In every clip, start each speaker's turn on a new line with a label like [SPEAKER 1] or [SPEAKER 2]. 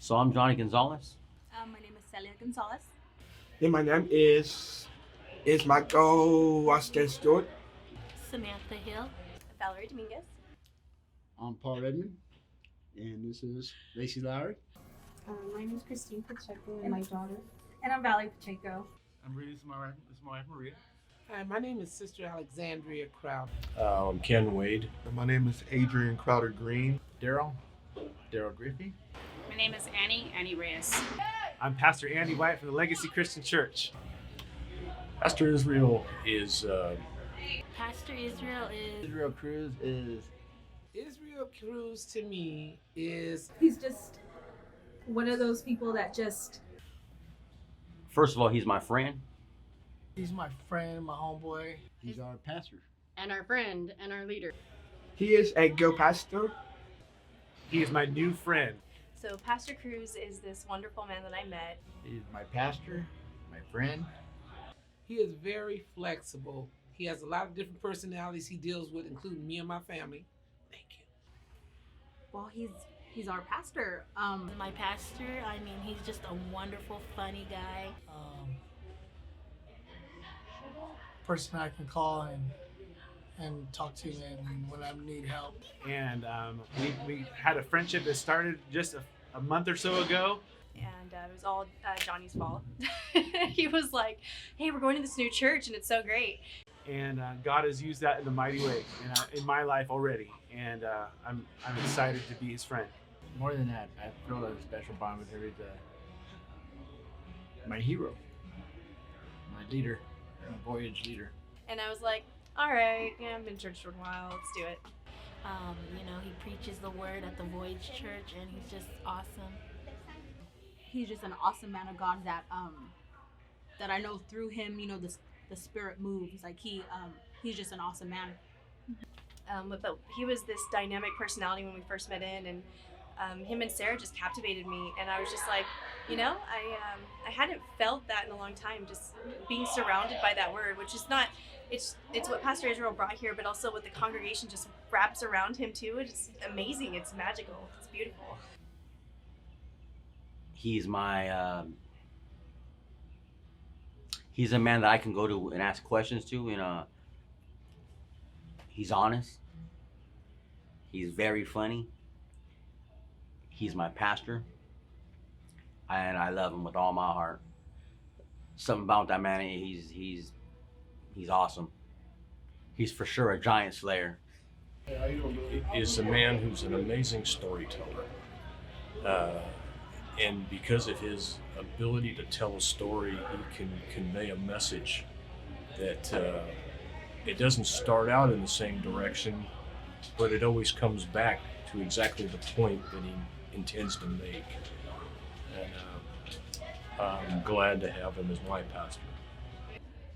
[SPEAKER 1] So I'm Johnny Gonzalez.
[SPEAKER 2] My name is Celia Gonzalez.
[SPEAKER 3] And my name is Michael Washington Stewart.
[SPEAKER 4] Samantha Hill.
[SPEAKER 2] Valerie Dominguez.
[SPEAKER 5] I'm Paul Redmond, and this is Lacey Lowry.
[SPEAKER 6] My name is Christine Pacheco, and my daughter.
[SPEAKER 7] And I'm Valerie Pacheco.
[SPEAKER 8] I'm Reed. This is my wife Maria.
[SPEAKER 3] Hi, my name is Sister Alexandria Crowd.
[SPEAKER 9] I'm Ken Wade.
[SPEAKER 10] My name is Adrian Crowder Green.
[SPEAKER 9] Daryl Griffey.
[SPEAKER 11] My name is Annie Reyes.
[SPEAKER 8] I'm Pastor Andy White from the Legacy Christian Church.
[SPEAKER 9] Pastor Israel is
[SPEAKER 4] Pastor Israel is.
[SPEAKER 5] Israel Cruz is.
[SPEAKER 3] Israel Cruz to me is.
[SPEAKER 7] He's just one of those people that just.
[SPEAKER 1] First of all, he's my friend.
[SPEAKER 12] He's my friend, my homeboy.
[SPEAKER 5] He's our pastor.
[SPEAKER 11] And our friend and our leader.
[SPEAKER 3] He is a go pastor.
[SPEAKER 8] He is my new friend.
[SPEAKER 2] So Pastor Cruz is this wonderful man that I met.
[SPEAKER 5] He's my pastor, my friend.
[SPEAKER 3] He is very flexible. He has a lot of different personalities he deals with, including me and my family. Thank you.
[SPEAKER 7] Well, he's our pastor.
[SPEAKER 4] My pastor, I mean, he's just a wonderful, funny guy.
[SPEAKER 12] Person I can call and talk to when I need help.
[SPEAKER 8] And we had a friendship that started just a month or so ago.
[SPEAKER 2] And it was all Johnny's fault. He was like, hey, we're going to this new church and it's so great.
[SPEAKER 8] And God has used that in a mighty way in my life already. And I'm excited to be his friend.
[SPEAKER 5] More than that, I feel a special bond with her. He's my hero, my leader, my Voyage leader.
[SPEAKER 2] And I was like, all right, I've been in church for a while, let's do it.
[SPEAKER 4] He preaches the word at the Voyage Church, and he's just awesome.
[SPEAKER 7] He's just an awesome man of God that I know through him, the spirit moves. Like he's just an awesome man.
[SPEAKER 2] But he was this dynamic personality when we first met in, and him and Sarah just captivated me, and I was just like, I hadn't felt that in a long time, just being surrounded by that word, which is not, it's what Pastor Israel brought here, but also what the congregation just wraps around him too. It's amazing, it's magical, it's beautiful.
[SPEAKER 1] He's my he's a man that I can go to and ask questions to. He's honest. He's very funny. He's my pastor, and I love him with all my heart. Something about that man, he's awesome. He's for sure a giant slayer.
[SPEAKER 9] He is a man who's an amazing storyteller. And because of his ability to tell a story, he can convey a message that it doesn't start out in the same direction, but it always comes back to exactly the point that he intends to make. And I'm glad to have him as my pastor.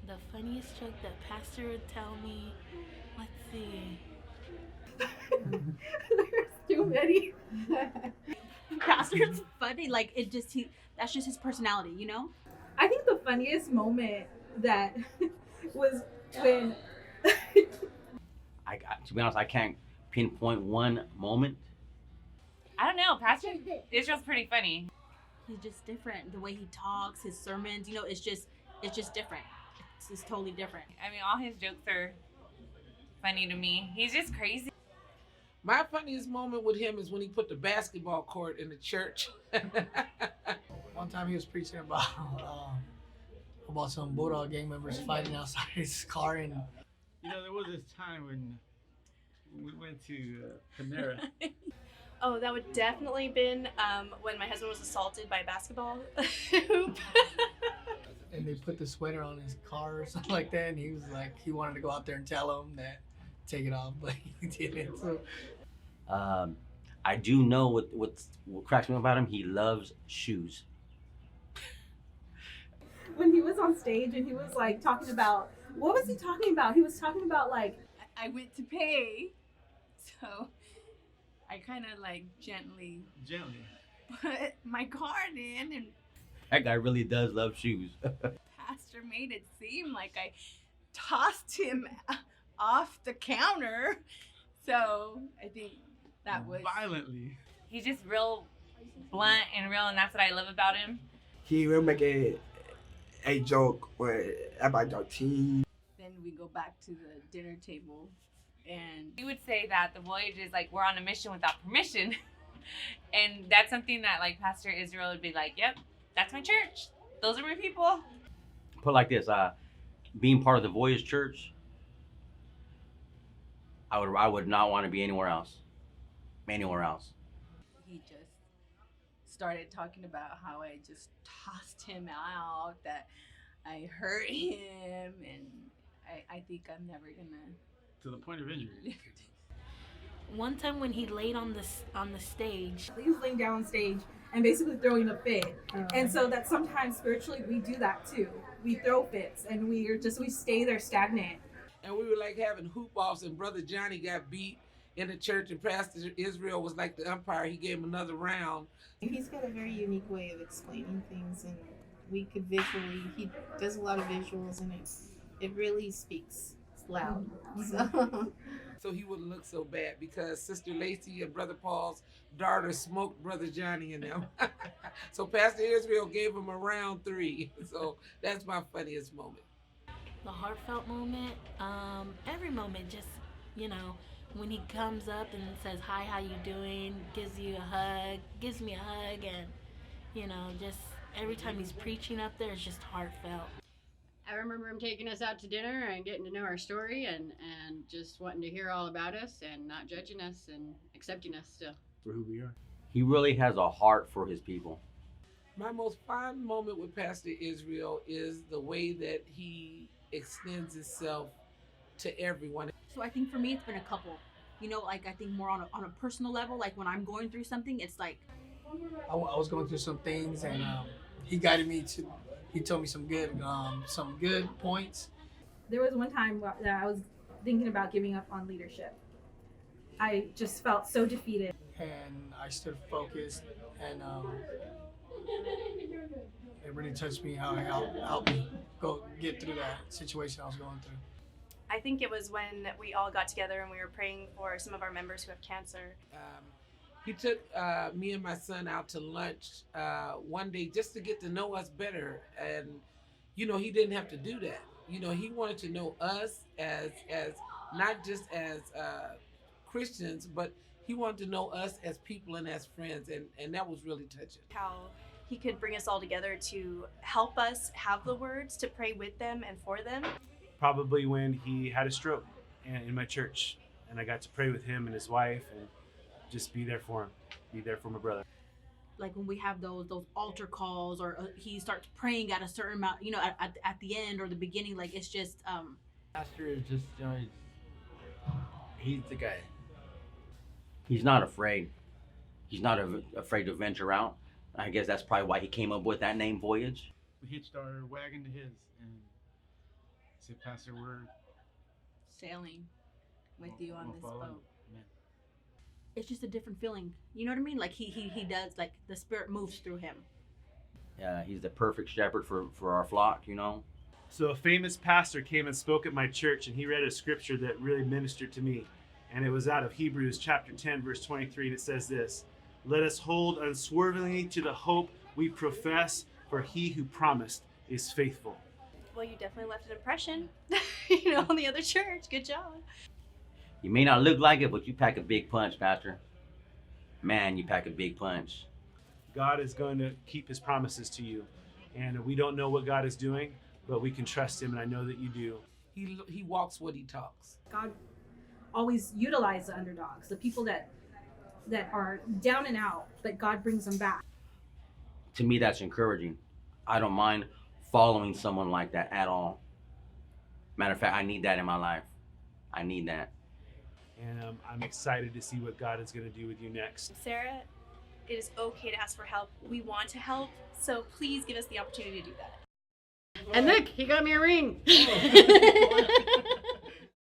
[SPEAKER 4] The funniest joke that pastor would tell me, let's see.
[SPEAKER 7] There's too many. Pastor's funny, like that's just his personality,
[SPEAKER 6] I think the funniest moment that was when
[SPEAKER 1] To be honest, I can't pinpoint one moment.
[SPEAKER 11] I don't know. Pastor Israel's pretty funny.
[SPEAKER 7] he's just different. The way he talks, his sermons, it's just different. It's just totally different.
[SPEAKER 11] I mean, all his jokes are funny to me. He's just crazy.
[SPEAKER 3] My funniest moment with him is when he put the basketball court in the church.
[SPEAKER 12] One time he was preaching about some Bulldog gang members fighting outside his car, and
[SPEAKER 8] There was this time when we went to Panera.
[SPEAKER 2] Oh, that would definitely been when my husband was assaulted by a basketball hoop.
[SPEAKER 12] and they put the sweater on his car or something like that, and he was like, he wanted to go out there and tell him that take it off, but he didn't. So
[SPEAKER 1] I do know what cracks me up about him. He loves shoes.
[SPEAKER 6] when he was on stage and he was like talking about, what was he talking about? He was talking about like,
[SPEAKER 11] I went to pay, so I kind of like gently put my card in, and
[SPEAKER 1] That guy really does love shoes.
[SPEAKER 11] Pastor made it seem like I tossed him off the counter. So I think that was
[SPEAKER 8] Violently.
[SPEAKER 11] He's just real
[SPEAKER 13] blunt and real, and that's what I love about him.
[SPEAKER 14] He will make a joke about your team.
[SPEAKER 11] Then we go back to the dinner table, and
[SPEAKER 13] We would say that the Voyage is like we're on a mission without permission. And that's something that like Pastor Israel would be like, yep, that's my church. Those are my people.
[SPEAKER 1] Put it like this, being part of the Voyage Church, I would not want to be anywhere else. Anywhere else.
[SPEAKER 11] he just started talking about how I just tossed him out, that I hurt him, and I think I'm never gonna.
[SPEAKER 15] To the point of injury.
[SPEAKER 4] One time when he laid on the stage,
[SPEAKER 6] He was laying down on stage and basically throwing a fit. And so that sometimes spiritually we do that too. We throw fits and we stay there stagnant.
[SPEAKER 3] And we were like having hoop offs, and Brother Johnny got beat in the church, and Pastor Israel was like the umpire. He gave him another round.
[SPEAKER 16] He's got a very unique way of explaining things, and we could visually, he does a lot of visuals, and it really speaks loud.
[SPEAKER 3] So he wouldn't look so bad, because Sister Lacey and Brother Paul's daughter smoked Brother Johnny and them. So Pastor Israel gave him a round 3. So that's my funniest moment.
[SPEAKER 4] the heartfelt moment, every moment, just, when he comes up and says, hi, how you doing, gives me a hug, and, just every time he's preaching up there, it's just heartfelt.
[SPEAKER 17] I remember him taking us out to dinner and getting to know our story and just wanting to hear all about us and not judging us and accepting us still.
[SPEAKER 15] For who we are.
[SPEAKER 1] He really has a heart for his people.
[SPEAKER 3] My most fond moment with Pastor Israel is the way that he extends himself to everyone.
[SPEAKER 7] So I think for me, it's been a couple. I think more on a personal level. Like when I'm going through something, it's like
[SPEAKER 12] I was going through some things, and he guided me to. He told me some good points.
[SPEAKER 6] There was one time that I was thinking about giving up on leadership. I just felt so defeated.
[SPEAKER 12] And I stood focused, and it really touched me how it helped me get through that situation I was going through.
[SPEAKER 2] I think it was when we all got together and we were praying for some of our members who have cancer.
[SPEAKER 3] He took me and my son out to lunch one day just to get to know us better. And, he didn't have to do that. He wanted to know us as not just as Christians, but he wanted to know us as people and as friends. And that was really touching.
[SPEAKER 2] How he could bring us all together to help us have the words to pray with them and for them.
[SPEAKER 8] Probably when he had a stroke in my church, and I got to pray with him and his wife and just be there for him, be there for my brother.
[SPEAKER 7] like when we have those altar calls, or he starts praying at a certain amount, at the end or the beginning. Like it's just
[SPEAKER 15] Pastor is just he's the guy.
[SPEAKER 1] He's not afraid. He's not afraid to venture out. I guess that's probably why he came up with that name, Voyage.
[SPEAKER 15] We hitched our wagon to his and said, Pastor, we're
[SPEAKER 11] sailing with you on this boat.
[SPEAKER 15] Amen.
[SPEAKER 7] it's just a different feeling. You know what I mean? Like he does, like the Spirit moves through him.
[SPEAKER 1] Yeah, he's the perfect shepherd for our flock,
[SPEAKER 8] So a famous pastor came and spoke at my church, and he read a scripture that really ministered to me. And it was out of Hebrews chapter 10, verse 23, and it says this: "Let us hold unswervingly to the hope we profess, for he who promised is faithful."
[SPEAKER 2] Well, you definitely left an impression, on the other church. Good job.
[SPEAKER 1] You may not look like it, but you pack a big punch, Pastor. Man, you pack a big punch.
[SPEAKER 8] God is going to keep his promises to you. And we don't know what God is doing, but we can trust him, and I know that you do.
[SPEAKER 3] He walks what he talks.
[SPEAKER 6] God always utilizes the underdogs, the people that are down and out, but God brings them back.
[SPEAKER 1] To me, that's encouraging. I don't mind following someone like that at all. Matter of fact, I need that in my life. I need that.
[SPEAKER 8] And I'm excited to see what God is going to do with you next.
[SPEAKER 2] Sarah, it is okay to ask for help. We want to help, so please give us the opportunity to do that.
[SPEAKER 17] And look, he got me a ring.